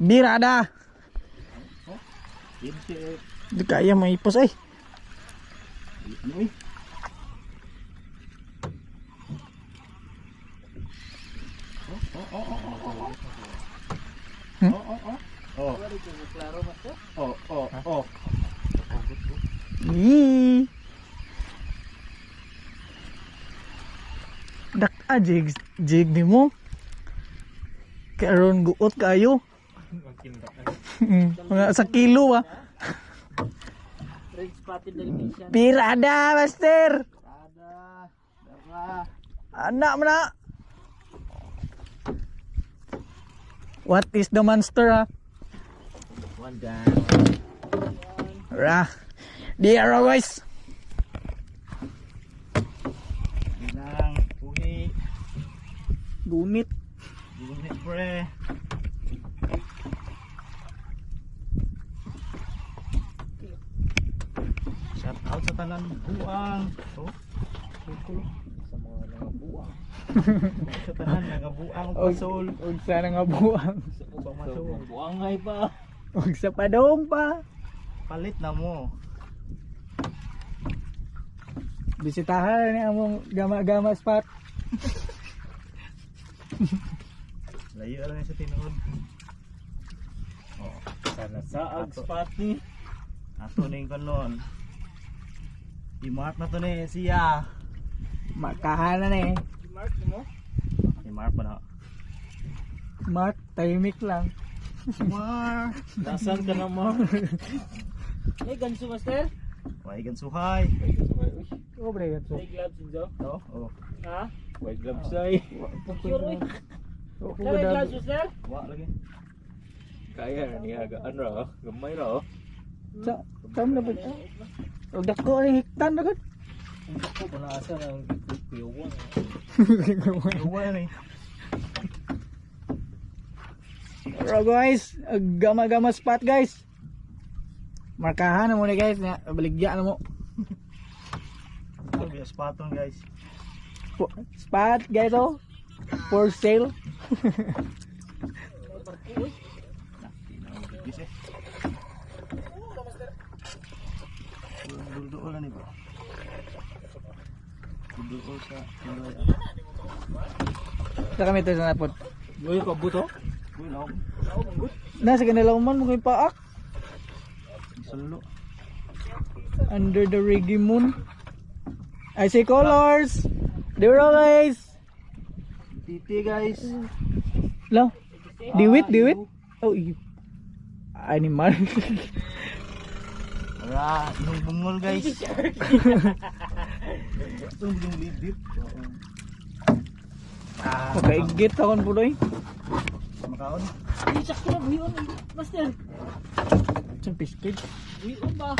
Birada. Di kaya maipos ay. Dak jig ni mo. Karon guot kayo. Mga sa kilo ah. Red spotted dalmatian. Pirada, master. Ada. Anak mo na. What is the monster ah? One down. Ra. Dia guys. Bilang puhi. Gunit. Gunit pre. Shout out sa tanan buang. Oh. Sa mga nangabuang. Sa tanan nangabuang pasol. Og sana nga buang. Sa ubang masol. Buangay pa. Og sa padong pa. Palit na mo. Bisitahan ni among gama-gama spot. Layo lang sa tinuod. Oh, sana sa spot ni. Ato ning kanon. I-mark na to ni siya. Markahan na ni. I-mark mo? I-mark pa na. Mark, timing lang. Mark! Nasaan ka na, Mark? May ganso master? Waigan suhay. Oh, bre, so. May gloves injo? No? Oh. Ha? White gloves ay. Sure eh. So, May gloves master? Wa lagi. Kaya niya gaan ra, gamay ra. Sa, tam na ba? Og dako ay hiktan na gud. Ako panaasa ng kuyawan. Uwan ni. Pero guys, gama-gama spot guys. Markahan na muna guys, baligya na mo. Ito biya spaton guys. Spot guys oh. For sale. Bisa. Dulu lah nih bro. Dulu sa. Sa kami ito sa napot. Goy ka buto. Goy laom. Nasa kanila man mo kay paak. Solo. Under the reggae moon. I see colors. There guys. Titi guys. Lo. Diwit. Oh, animal. Wala, nung bungol guys. Ito yung lidip. Pagkaigit akong puloy. Makaon. Isak ko na buhion master. Isang piskid. Buhion ba?